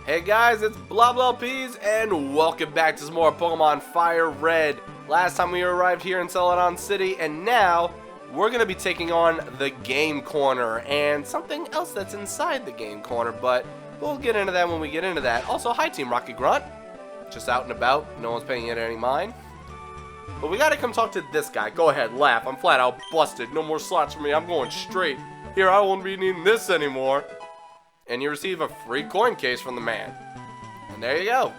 Hey guys, it's BONDofGAMES and welcome back to some more Pokemon Fire Red. Last time we arrived here in Celadon City, and now we're going to be taking on the Game Corner and something else that's inside the Game Corner, but we'll get into that when we get into that. Also, hi Team Rocket Grunt. Just out and about, no one's paying it any mind. But we gotta come talk to this guy. Go ahead, laugh. I'm flat out busted. No more slots for me. I'm going straight. Here, I won't be needing this anymore. And you receive a free coin case from the man. And there you go.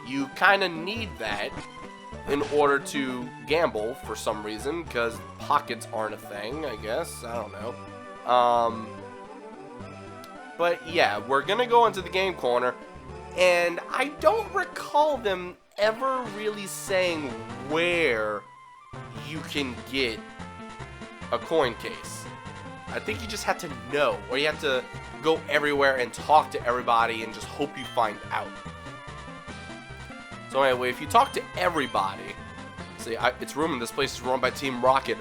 You kind of need that in order to gamble for some reason, because pockets aren't a thing, I guess. I don't know. But yeah, we're gonna go into the Game Corner, and I don't recall them ever really saying where you can get a coin case. I think you just have to know, or you have to go everywhere and talk to everybody and just hope you find out. So anyway, if you talk to everybody, see, it's rumored this place is run by Team Rocket.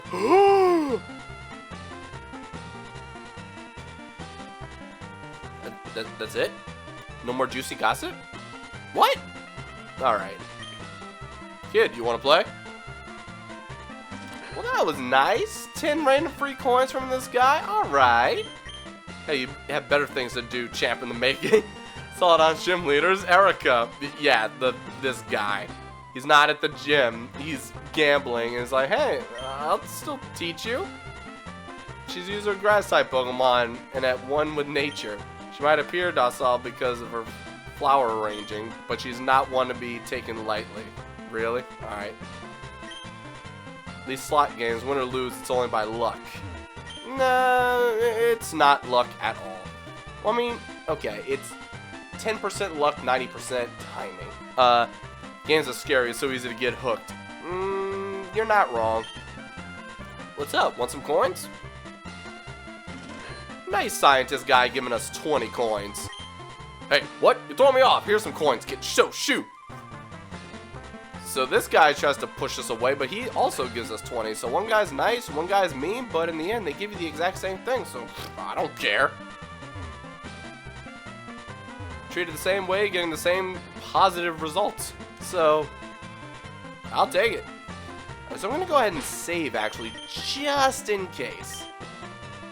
That's it? No more juicy gossip? What? Alright. Kid, you want to play? Well, that was nice. 10 random free coins from this guy. Alright. Hey, you have better things to do, champ in the making. Celadon gym leaders, Erica. Yeah, this guy. He's not at the gym. He's gambling. And he's like, hey, I'll still teach you. She's used her grass-type Pokemon and at one with nature. She might appear docile because of her flower arranging, but she's not one to be taken lightly. Really? Alright. These slot games, win or lose, it's only by luck. No, it's not luck at all. Well, I mean, okay, it's 10% luck, 90% timing. Games are scary, it's so easy to get hooked. You're not wrong. What's up? Want some coins? Nice scientist guy giving us 20 coins. Hey, what? You're throwing me off. Here's some coins, kid. So, shoot. So this guy tries to push us away, but he also gives us 20. So one guy's nice, one guy's mean, but in the end, they give you the exact same thing. So I don't care. Treated the same way, getting the same positive results. So I'll take it. So I'm going to go ahead and save, actually, just in case.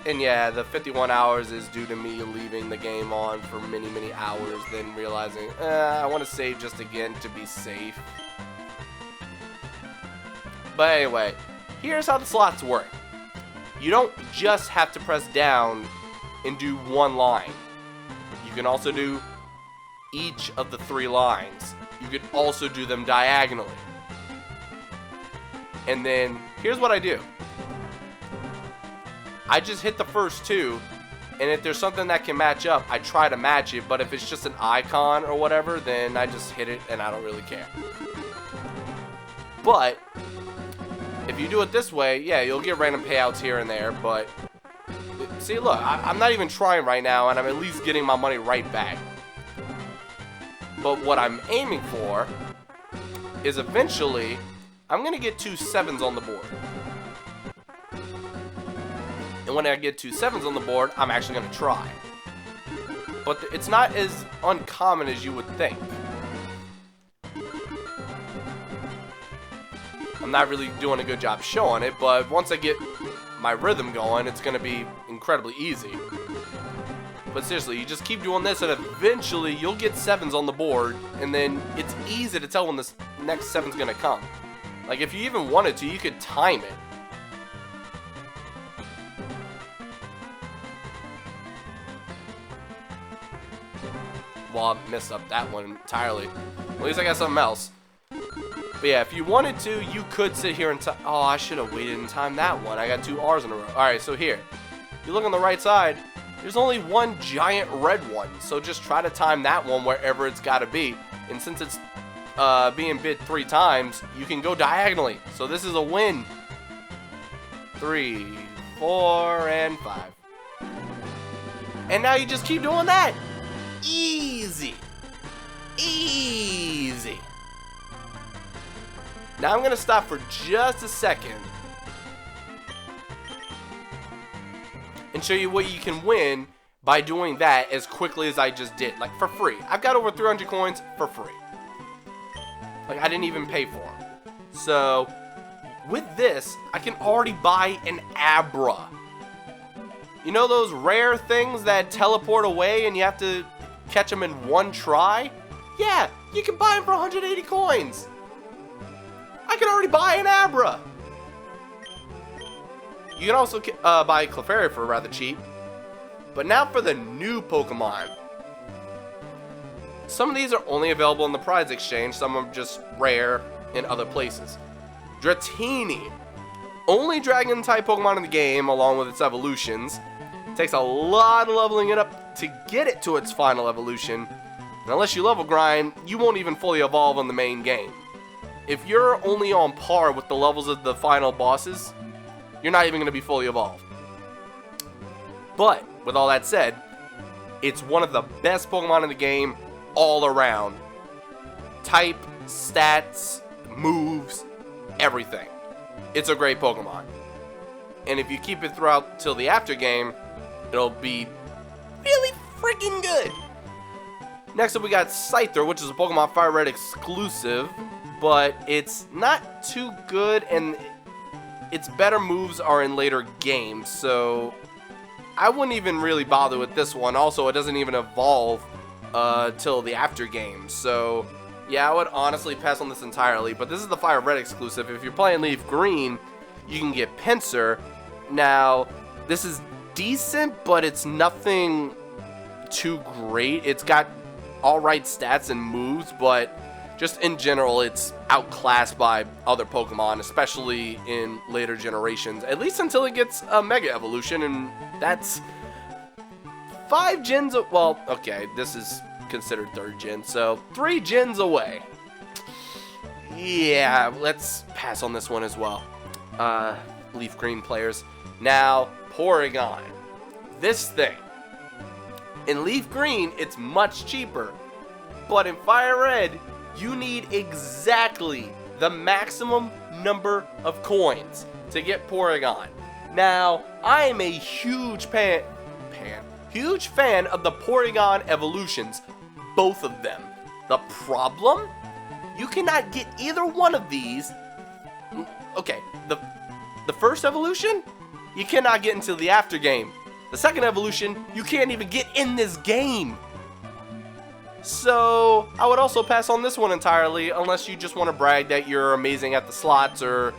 And yeah, the 51 hours is due to me leaving the game on for many, many hours, then realizing, I want to save just again to be safe. But anyway, here's how the slots work. You don't just have to press down and do one line. You can also do each of the 3 lines. You could also do them diagonally. And then, here's what I do. I just hit the first 2, and if there's something that can match up, I try to match it, but if it's just an icon or whatever, then I just hit it and I don't really care. But if you do it this way, yeah, you'll get random payouts here and there, but see, look, I'm not even trying right now, and I'm at least getting my money right back. But what I'm aiming for is eventually, I'm going to get 2 7s on the board. And when I get 2 7s on the board, I'm actually going to try. But it's not as uncommon as you would think. I'm not really doing a good job showing it, but once I get my rhythm going, it's going to be incredibly easy. But seriously, you just keep doing this, and eventually you'll get 7s on the board, and then it's easy to tell when this next 7's going to come. Like, if you even wanted to, you could time it. Well, I messed up that one entirely. At least I got something else. But yeah, if you wanted to, you could sit here and oh, I should have waited and timed that one. I got 2 R's in a row. Alright, so here. You look on the right side, there's only one giant red one. So just try to time that one wherever it's got to be. And since it's being bid 3 times, you can go diagonally. So this is a win. 3, 4, and 5. And now you just keep doing that. Easy. Easy. Now I'm going to stop for just a second and show you what you can win by doing that as quickly as I just did, like for free. I've got over 300 coins for free. Like, I didn't even pay for them. So, with this, I can already buy an Abra. You know those rare things that teleport away and you have to catch them in one try? Yeah, you can buy them for 180 coins. I can already buy an Abra. You can also buy Clefairy for rather cheap. But now for the new Pokemon. Some of these are only available in the prize exchange, some are just rare in other places. Dratini, only dragon type Pokemon in the game along with its evolutions. Takes a lot of leveling it up to get it to its final evolution. And unless you level grind, you won't even fully evolve on the main game. If you're only on par with the levels of the final bosses, you're not even going to be fully evolved. But, with all that said, it's one of the best Pokemon in the game all around. Type, stats, moves, everything. It's a great Pokemon. And if you keep it throughout till the after game, it'll be really freaking good. Next up we got Scyther, which is a Pokemon Fire Red exclusive, but it's not too good and its better moves are in later games, so I wouldn't even really bother with this one. Also, it doesn't even evolve till the after game, so yeah, I would honestly pass on this entirely. But this is the Fire Red exclusive. If you're playing Leaf Green, you can get Pinsir. Now, this is decent, but it's nothing too great. It's got alright stats and moves, but just in general, it's outclassed by other Pokemon, especially in later generations, at least until it gets a Mega Evolution, and that's 5 gens, well, okay, this is considered 3rd gen, so 3 gens away. Yeah, let's pass on this one as well. Leaf Green players. Now, Porygon. This thing. In Leaf Green, it's much cheaper, but in Fire Red, you need exactly the maximum number of coins to get Porygon. Now, I am a huge fan of the Porygon evolutions, both of them. The problem? You cannot get either one of these. Okay, the first evolution, you cannot get until the after game. The second evolution, you can't even get in this game. So, I would also pass on this one entirely, unless you just want to brag that you're amazing at the slots, or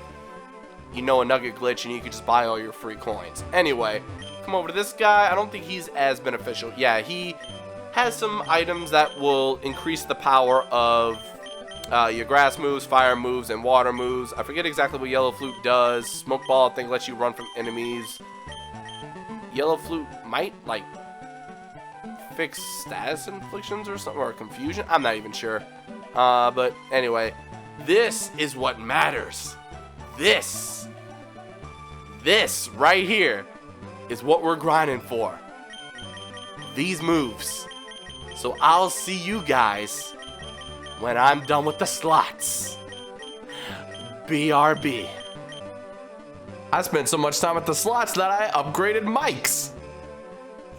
you know a nugget glitch and you can just buy all your free coins. Anyway, come over to this guy. I don't think he's as beneficial. Yeah, he has some items that will increase the power of your grass moves, fire moves, and water moves. I forget exactly what Yellow Flute does. Smoke Ball, I think, lets you run from enemies. Yellow Flute might, like, fix status inflictions or something, or confusion. I'm not even sure. But anyway, this is what matters. This right here is what we're grinding for. These moves. So I'll see you guys when I'm done with the slots. BRB. I spent so much time at the slots that I upgraded mics.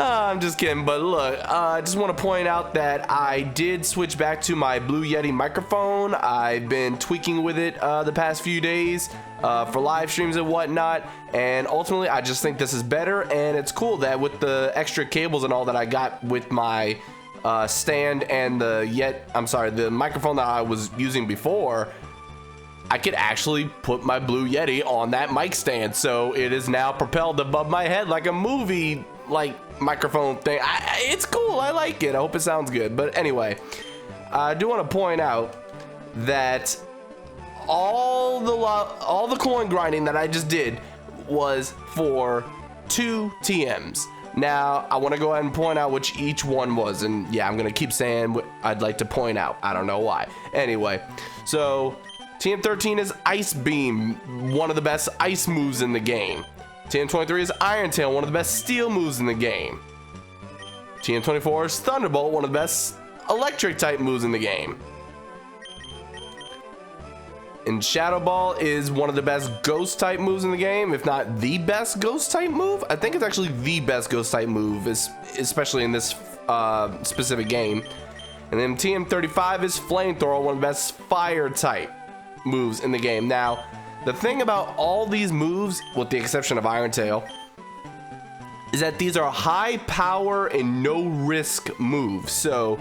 I'm just kidding, but look, I just want to point out that I did switch back to my Blue Yeti microphone. I've been tweaking with it the past few days for live streams and whatnot, and ultimately I just think this is better, and it's cool that with the extra cables and all that I got with my stand and the microphone that I was using before, I could actually put my Blue Yeti on that mic stand, so it is now propelled above my head like a movie microphone thing. It's cool. I like it. I hope it sounds good. But anyway, I do want to point out that all the coin grinding that I just did was for 2 TMs. Now, I want to go ahead and point out which each one was, and yeah, I'm going to keep saying what I'd like to point out. I don't know why. Anyway, so TM13 is Ice Beam, one of the best ice moves in the game. TM23 is Iron Tail, one of the best steel moves in the game. TM24 is Thunderbolt, one of the best electric type moves in the game. And Shadow Ball is one of the best ghost type moves in the game, if not the best ghost type move. I think it's actually the best ghost type move, especially in this specific game. And then TM35 is Flamethrower, one of the best fire type moves in the game. Now, the thing about all these moves, with the exception of Iron Tail, is that these are high power and no risk moves. So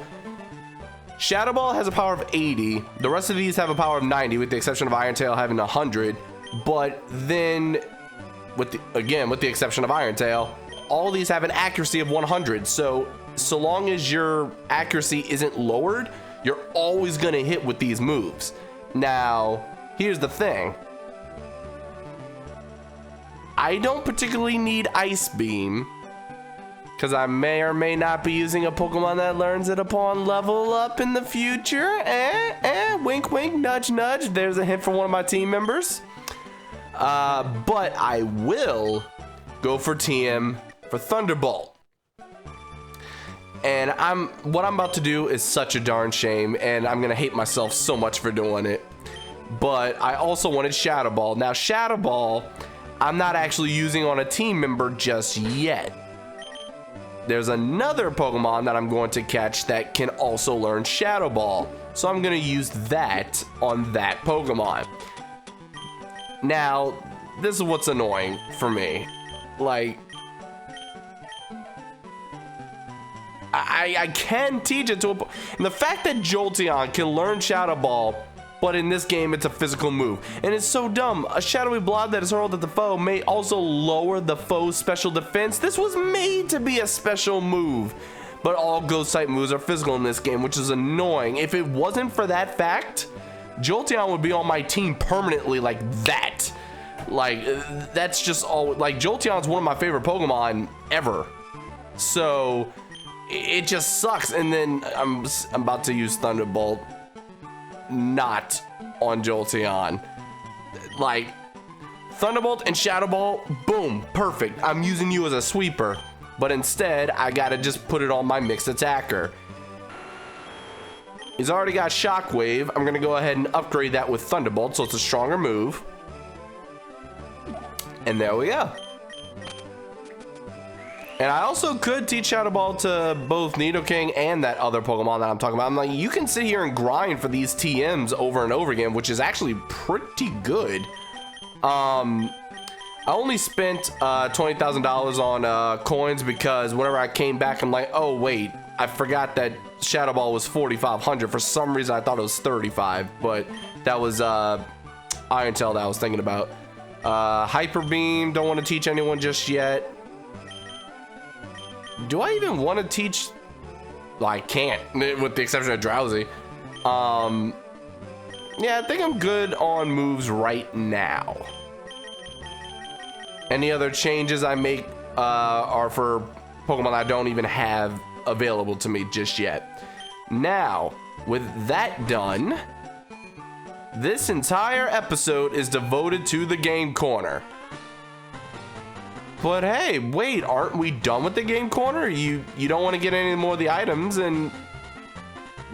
Shadow Ball has a power of 80. The rest of these have a power of 90, with the exception of Iron Tail having 100. But then, with the exception of Iron Tail, all these have an accuracy of 100. So long as your accuracy isn't lowered, you're always gonna hit with these moves. Now, here's the thing. I don't particularly need Ice Beam, because I may or may not be using a Pokemon that learns it upon level up in the future. Wink, wink, nudge, nudge. There's a hint from one of my team members. But I will go for TM for Thunderbolt. And what I'm about to do is such a darn shame, and I'm gonna hate myself so much for doing it. But I also wanted Shadow Ball. Now, Shadow Ball, I'm not actually using on a team member just yet. There's another Pokemon that I'm going to catch that can also learn Shadow Ball. So I'm going to use that on that Pokemon. Now, this is what's annoying for me. Like, I can teach it to a... And the fact that Jolteon can learn Shadow Ball, but in this game it's a physical move, and it's so dumb. A shadowy blob that is hurled at the foe may also lower the foe's special defense. This was made to be a special move, but all ghost type moves are physical in this game, which is annoying. If it wasn't for that fact, Jolteon would be on my team permanently like that. Like, that's just all. Like, Jolteon's one of my favorite Pokemon ever, so it just sucks. And then I'm about to use Thunderbolt not on Jolteon. Like, Thunderbolt and Shadow Ball, boom, perfect. I'm using you as a sweeper, but instead I gotta just put it on my mixed attacker. He's already got Shockwave. I'm gonna go ahead and upgrade that with Thunderbolt, so it's a stronger move. And there we go. And I also could teach Shadow Ball to both Nidoking and that other Pokemon that I'm talking about. I'm like, you can sit here and grind for these TMs over and over again, which is actually pretty good. I only spent $20,000 on coins because whenever I came back, I'm like, oh wait, I forgot that Shadow Ball was 4,500. For some reason, I thought it was 35, but that was Iron Tail that I was thinking about. Hyper Beam, don't want to teach anyone just yet. Do I even want to teach? Well, I can't, with the exception of Drowsy. Yeah, I think I'm good on moves right now. Any other changes I make are for Pokemon I don't even have available to me just yet. Now, with that done, this entire episode is devoted to the Game Corner. But hey, wait, aren't we done with the Game Corner? You don't want to get any more of the items, and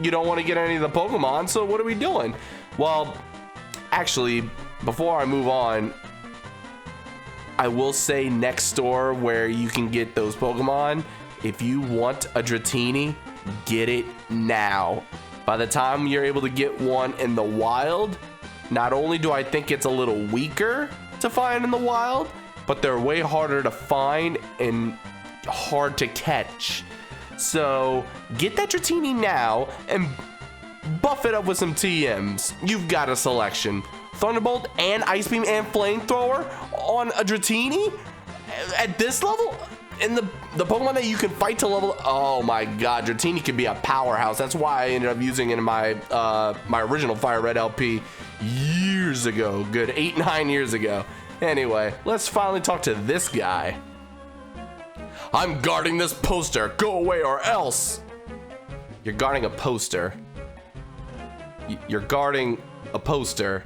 you don't want to get any of the Pokemon, so what are we doing? Well, actually, before I move on, I will say next store where you can get those Pokemon, if you want a Dratini, get it now. By the time you're able to get one in the wild, not only do I think it's a little weaker to find in the wild, but they're way harder to find and hard to catch. So get that Dratini now and buff it up with some TMs. You've got a selection. Thunderbolt and Ice Beam and Flamethrower on a Dratini at this level? And the Pokemon that you can fight to level, oh my god, Dratini could be a powerhouse. That's why I ended up using it in my my original Fire Red LP years ago. Good 8-9 years ago. Anyway, let's finally talk to this guy. I'm guarding this poster. Go away or else. You're guarding a poster. You're guarding a poster.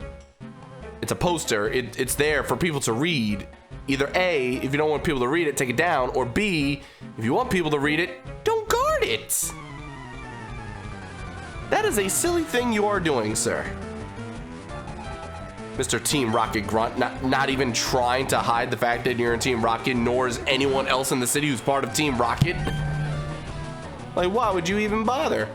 It's a poster. It's there for people to read. Either A, if you don't want people to read it, take it down, or B, if you want people to read it, don't guard it. That is a silly thing you are doing, sir. Mr. Team Rocket Grunt, not even trying to hide the fact that you're in Team Rocket, nor is anyone else in the city who's part of Team Rocket. Like, why would you even bother?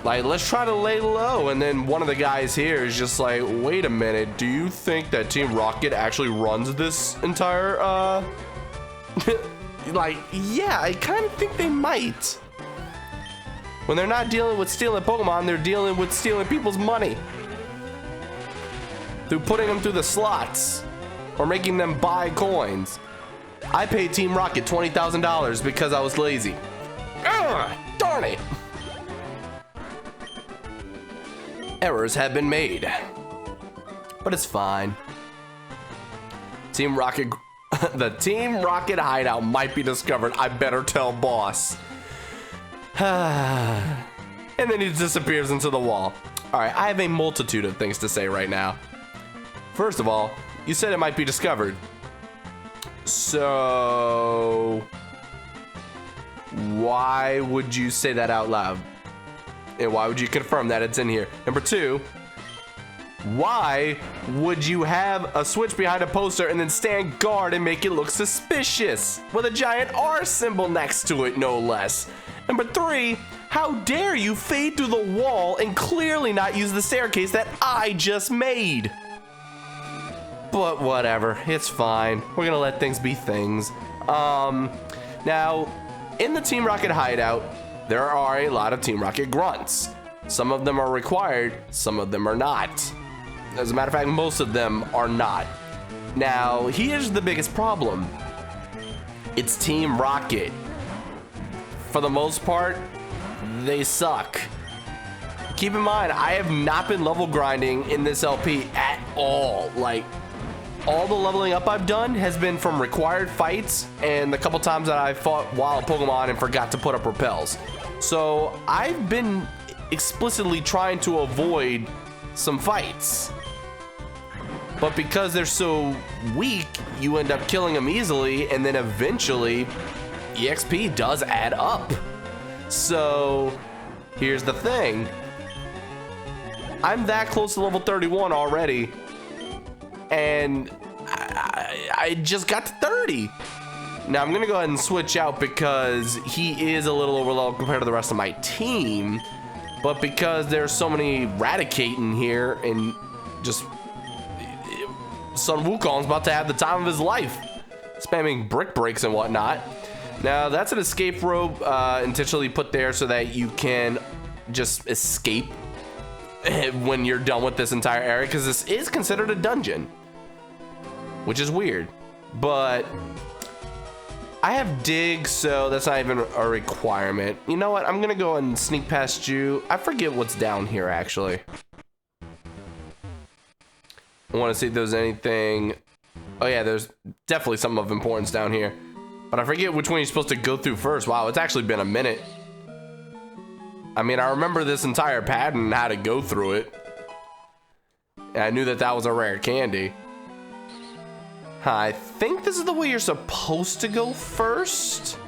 Like, let's try to lay low, and then one of the guys here is just like, wait a minute, do you think that Team Rocket actually runs this entire, like, yeah, I kind of think they might. When they're not dealing with stealing Pokemon, they're dealing with stealing people's money. Through putting them through the slots, or making them buy coins. I paid Team Rocket $20,000 because I was lazy. Ugh, darn it. Errors have been made, but it's fine. Team Rocket, the Team Rocket hideout might be discovered. I better tell boss. And then he disappears into the wall. All right, I have a multitude of things to say right now. First of all, you said it might be discovered. So why would you say that out loud? And why would you confirm that it's in here? Number two, why would you have a switch behind a poster and then stand guard and make it look suspicious with a giant R symbol next to it, no less? Number three, how dare you fade through the wall and clearly not use the staircase that I just made? But whatever, it's fine. We're gonna let things be things. Now, in the Team Rocket hideout, there are a lot of Team Rocket grunts. Some of them are required, some of them are not. As a matter of fact, most of them are not. Now, here's the biggest problem. It's Team Rocket. For the most part, they suck. Keep in mind, I have not been level grinding in this LP at all. Like, all the leveling up I've done has been from required fights and the couple times that I fought wild Pokemon and forgot to put up repels. So I've been explicitly trying to avoid some fights. But because they're so weak, you end up killing them easily, and then eventually EXP does add up. So here's the thing. I'm that close to level 31 already, and I just got to 30. Now I'm gonna go ahead and switch out because he is a little overleveled compared to the rest of my team, but because there's so many Raticate in here and just Sun Wukong's about to have the time of his life, spamming brick breaks and whatnot. Now that's an escape rope intentionally put there so that you can just escape when you're done with this entire area, because this is considered a dungeon, which is weird. But I have dig, so that's not even a requirement. You know what? I'm gonna go and sneak past you. I forget what's down here actually. I want to see if there's anything. Oh yeah, there's definitely something of importance down here, but I forget which one you're supposed to go through first. Wow, it's actually been a minute. I mean, I remember this entire pattern and how to go through it. And I knew that that was a rare candy. I think this is the way you're supposed to go first.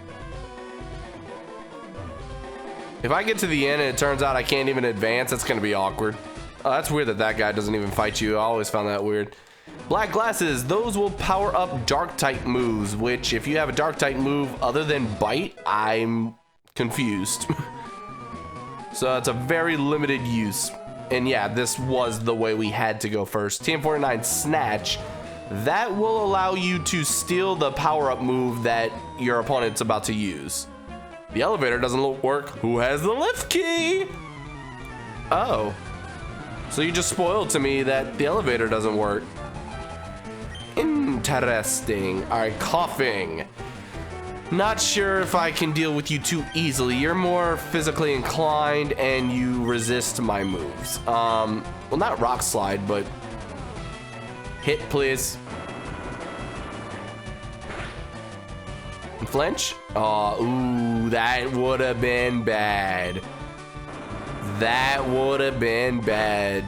If I get to the end and it turns out I can't even advance, that's gonna be awkward. Oh, that's weird that that guy doesn't even fight you. I always found that weird. Black glasses, those will power up dark type moves, which if you have a dark type move other than bite, I'm confused. So it's a very limited use. And yeah, this was the way we had to go first. TM49 Snatch, that will allow you to steal the power-up move that your opponent's about to use. The elevator doesn't work. Who has the lift key? Oh. So you just spoiled to me that the elevator doesn't work. Interesting. All right, coughing. Not sure if I can deal with you too easily. You're more physically inclined and you resist my moves. Well, not rock slide, but hit, please. And flinch. Oh, ooh, that would have been bad. That would have been bad.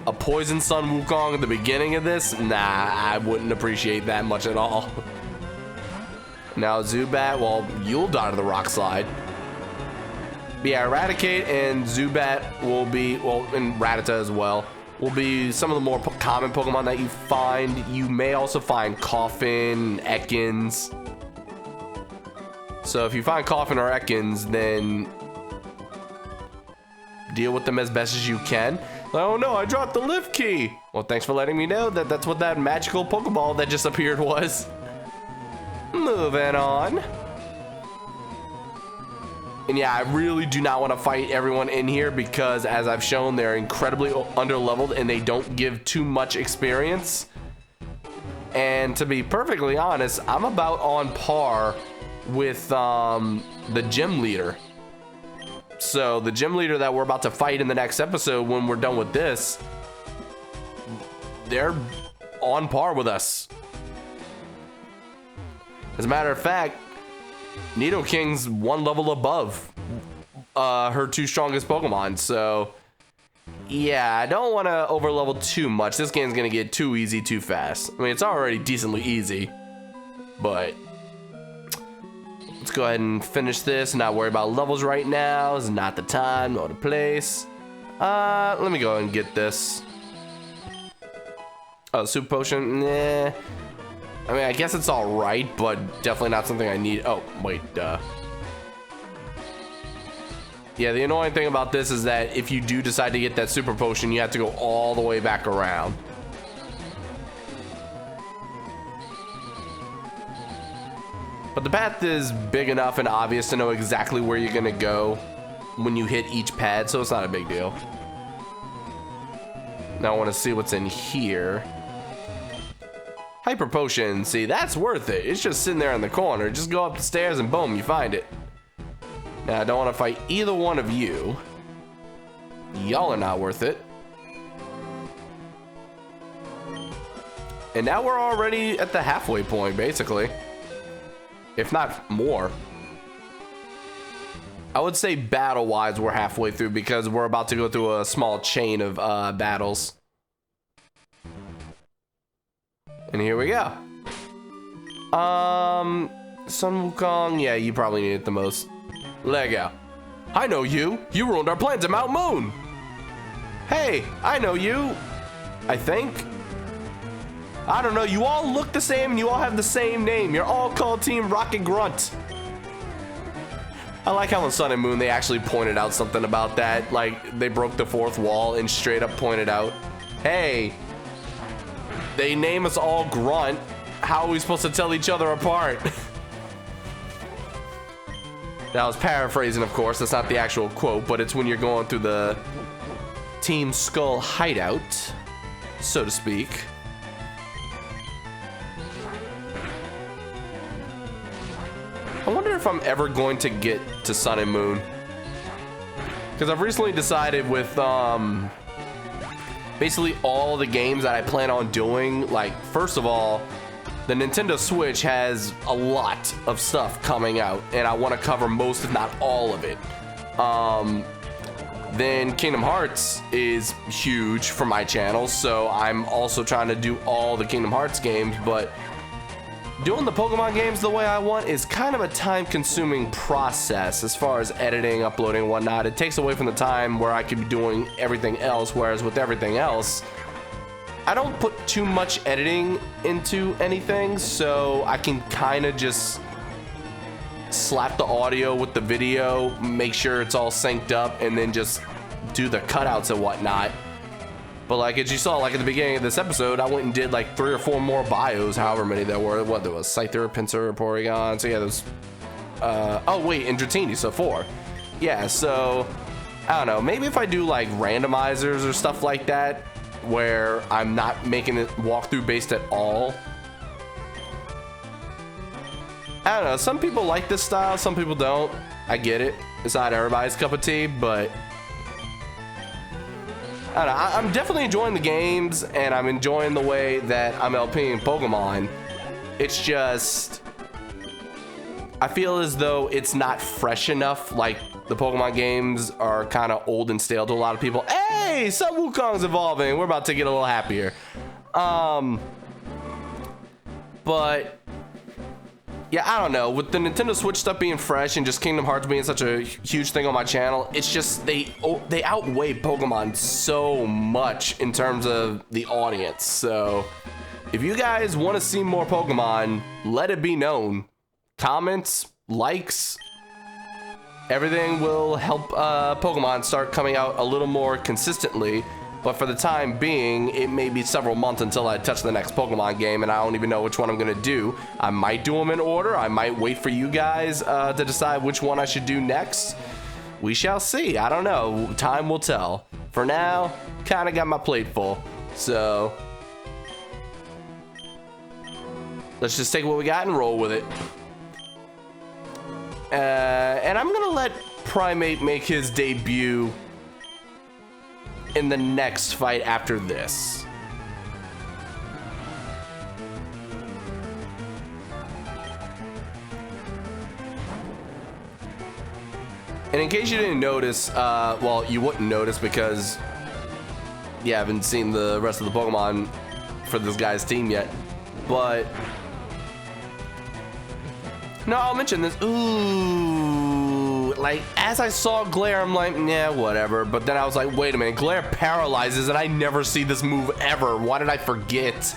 A poison Sun Wukong at the beginning of this? Nah, I wouldn't appreciate that much at all. Now Zubat, well, you'll die to the rock slide. But yeah, Eradicate and Zubat will be, well, and Rattata as well, will be some of the more common Pokemon that you find. You may also find Coffin, Ekans. So if you find Coffin or Ekans, then deal with them as best as you can. Oh no, I dropped the lift key. Well, thanks for letting me know that that's what that magical Pokeball that just appeared was. Moving on. And yeah, I really do not want to fight everyone in here because, as I've shown, they're incredibly underleveled and they don't give too much experience. And to be perfectly honest, I'm about on par with the gym leader. So the gym leader that we're about to fight in the next episode, when we're done with this, they're on par with us. As a matter of fact, Nidoking's one level above her two strongest Pokemon. So yeah, I don't want to overlevel too much. This game's gonna get too easy too fast. I mean, it's already decently easy, but let's go ahead and finish this. Not worry about levels right now. It's not the time or the place. Let me go and get this. Oh, Super Potion. Nah. I mean, I guess it's all right, but definitely not something I need. Oh, wait. Yeah, the annoying thing about this is that if you do decide to get that Super Potion, you have to go all the way back around. But the path is big enough and obvious to know exactly where you're gonna go when you hit each pad, so it's not a big deal. Now I want to see what's in here. Hyper Potion, see, that's worth it. It's just sitting there in the corner. Just go up the stairs and boom, you find it. Now I don't want to fight either one of you. Y'all are not worth it. And now we're already at the halfway point, basically. If not more. I would say battle-wise we're halfway through because we're about to go through a small chain of battles. And here we go. Sun Wukong, yeah, you probably need it the most. Lego. I know you. You ruined our plans at Mount Moon. Hey, I know you. I think. I don't know, you all look the same and you all have the same name. You're all called Team Rocket Grunt. I like how in Sun and Moon they actually pointed out something about that. Like, they broke the fourth wall and straight up pointed out, hey, they name us all Grunt. How are we supposed to tell each other apart? That was paraphrasing, of course. That's not the actual quote, but it's when you're going through the Team Skull hideout, so to speak. I wonder if I'm ever going to get to Sun and Moon. Because I've recently decided with basically all the games that I plan on doing, like, first of all, the Nintendo Switch has a lot of stuff coming out, and I want to cover most, if not all of it. Then Kingdom Hearts is huge for my channel, so I'm also trying to do all the Kingdom Hearts games, but doing the Pokemon games the way I want is kind of a time-consuming process as far as editing, uploading, and whatnot. It takes away from the time where I could be doing everything else, whereas with everything else, I don't put too much editing into anything, so I can kind of just slap the audio with the video, make sure it's all synced up, and then just do the cutouts and whatnot. But like, as you saw, like at the beginning of this episode, I went and did like 3 or 4 more bios, however many there were. What there was, Scyther, Pinsir, Porygon. So yeah, there's oh wait, and Dratini, so 4. Yeah, so I don't know, maybe if I do like randomizers or stuff like that, where I'm not making it walkthrough based at all. I don't know, some people like this style, some people don't. I get it, it's not everybody's cup of tea, but I don't know, I'm definitely enjoying the games, and I'm enjoying the way that I'm LPing Pokemon. It's just, I feel as though it's not fresh enough. Like, the Pokemon games are kind of old and stale to a lot of people. Hey, Sun Wukong's evolving. We're about to get a little happier. But yeah, I don't know. With the Nintendo Switch stuff being fresh and just Kingdom Hearts being such a huge thing on my channel, it's just they outweigh Pokemon so much in terms of the audience. So if you guys want to see more Pokemon, let it be known. Comments, likes, everything will help Pokemon start coming out a little more consistently. But for the time being, it may be several months until I touch the next Pokemon game, and I don't even know which one I'm gonna do. I might do them in order. I might wait for you guys to decide which one I should do next. We shall see. I don't know. Time will tell. For now, kind of got my plate full. So let's just take what we got and roll with it. And I'm gonna let Primate make his debut in the next fight after this. And in case you didn't notice, well, you wouldn't notice because you haven't seen the rest of the Pokemon for this guy's team yet, but no, I'll mention this. Ooh, like as I saw Glare, I'm like, yeah, whatever. But then I was like, wait a minute, Glare paralyzes, and I never see this move ever. Why did I forget?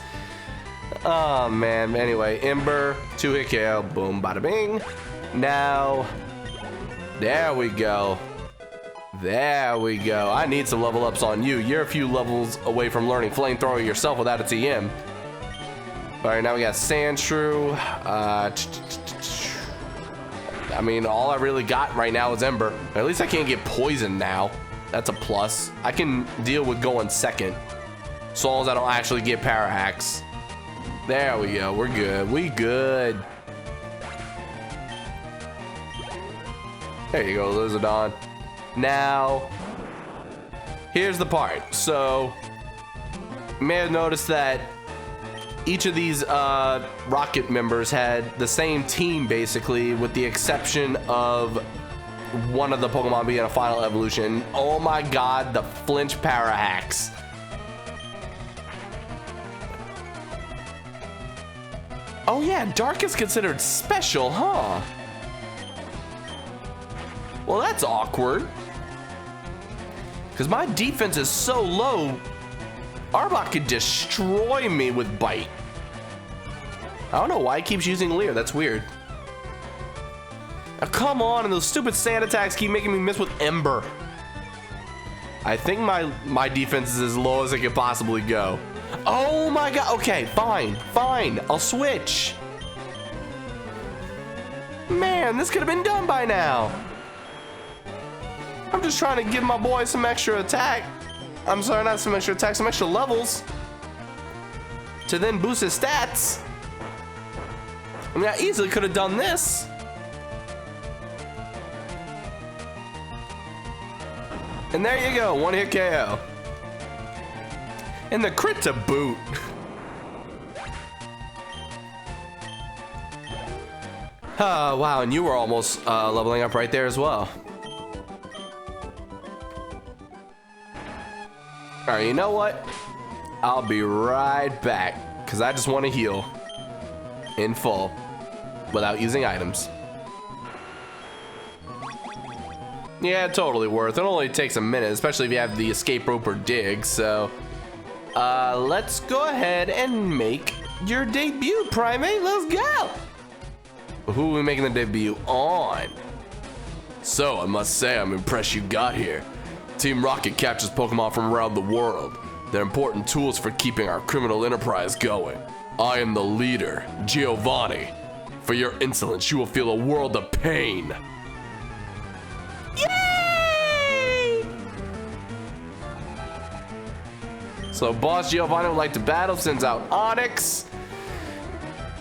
Oh man. Anyway, Ember, 2-hit KO, boom, bada bing. Now, there we go. There we go. I need some level ups on you. You're a few levels away from learning Flamethrower yourself without a TM. All right, now we got Sandshrew. I mean, all I really got right now is Ember. At least I can't get poisoned now. That's a plus. I can deal with going second, as long as I don't actually get Power Hacks. There we go. We're good. We good. There you go, Lizardon. Now, here's the part. So, you may have noticed that each of these Rocket members had the same team, basically, with the exception of one of the Pokemon being a final evolution. Oh my god, the flinch Power Hacks. Oh yeah, Dark is considered special, huh? Well, that's awkward. Because my defense is so low, Arbok could destroy me with Bite. I don't know why he keeps using Leer. That's weird. Now, come on, and those stupid sand attacks keep making me miss with Ember. I think my defense is as low as it could possibly go. Oh my god. Okay, fine. Fine. I'll switch. Man, this could have been done by now. I'm just trying to give my boy some extra attack. I'm sorry, not some extra attack, some extra levels to then boost his stats. I mean, I easily could have done this. And there you go, 1-hit KO. And the crit to boot. Oh, wow, and you were almost leveling up right there as well. All right, you know what? I'll be right back, because I just want to heal in full without using items. Yeah, totally worth. It only takes a minute, especially if you have the escape rope or dig. So let's go ahead and make your debut, Primate. Let's go. Who are we making the debut on? So I must say, I'm impressed you got here. Team Rocket captures Pokemon from around the world. They're important tools for keeping our criminal enterprise going. I am the leader, Giovanni. For your insolence, you will feel a world of pain. Yay! So Boss Giovanni would like to battle, sends out Onyx.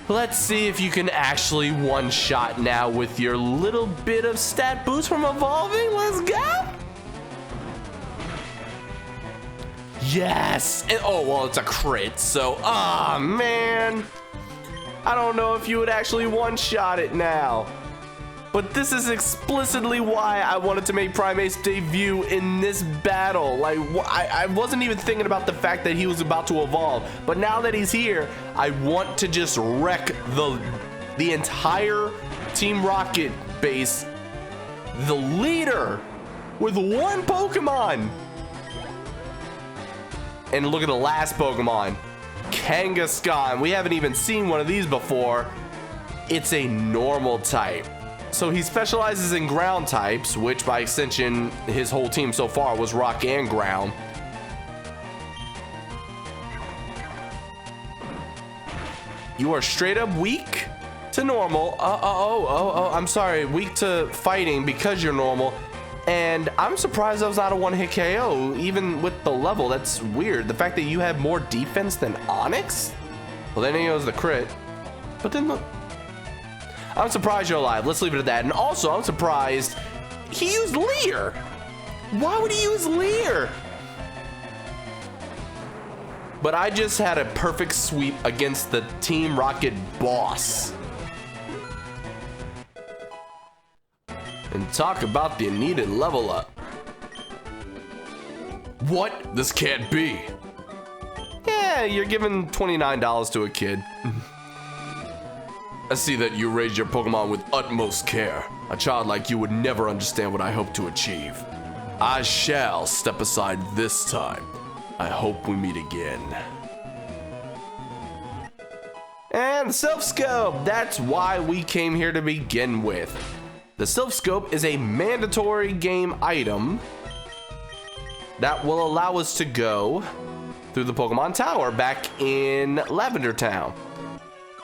Let's see if you can actually one-shot now with your little bit of stat boost from evolving. Let's go! Yes! And, oh, well, it's a crit, so, ah, man. I don't know if you would actually one-shot it now. But this is explicitly why I wanted to make Primate's debut in this battle. Like, I wasn't even thinking about the fact that he was about to evolve. But now that he's here, I want to just wreck the the entire Team Rocket base, the leader with one Pokemon. And look at the last Pokemon, Kangaskhan. We haven't even seen one of these before. It's a normal type. So he specializes in ground types, which by extension, his whole team so far was rock and ground. You are straight up weak to normal. I'm sorry, weak to fighting because you're normal. And I'm surprised that was not a one-hit KO, even with the level. That's weird. The fact that you have more defense than Onyx? Well, then he goes the crit. But then the... I'm surprised you're alive. Let's leave it at that. And also, I'm surprised he used Leer. Why would he use Leer? But I just had a perfect sweep against the Team Rocket boss. And talk about the needed level up. What? This can't be. Yeah, you're giving $29 to a kid. I see that you raised your Pokemon with utmost care. A child like you would never understand what I hope to achieve. I shall step aside this time. I hope we meet again. And the Silph Scope. That's why we came here to begin with. The Silph Scope is a mandatory game item that will allow us to go through the Pokemon Tower back in Lavender Town.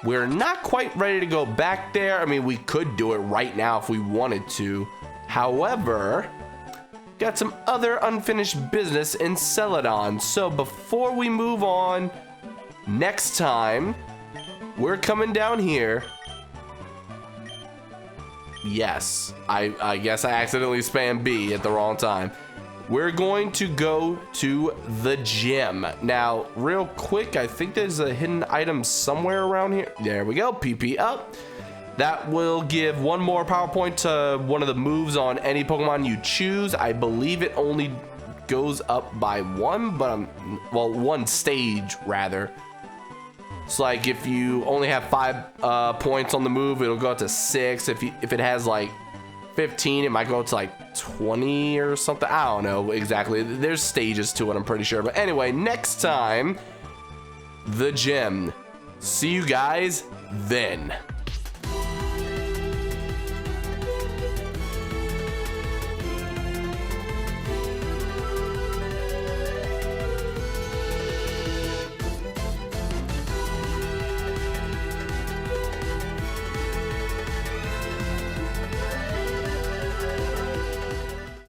We're not quite ready to go back there. I mean, we could do it right now if we wanted to. However, got some other unfinished business in Celadon. So before we move on, next time, we're coming down here. Yes, I guess I accidentally spammed B at the wrong time. We're going to go to the gym. Now, real quick, I think there's a hidden item somewhere around here. There we go, PP up. That will give one more power point to one of the moves on any Pokemon you choose. I believe it only goes up by one, but well, one stage rather. It's like if you only have 5 points on the move, it'll go up to 6. If it has like 15, it might go up to like 20 or something. I don't know exactly. There's stages to it, I'm pretty sure. But anyway, next time, the gym. See you guys then.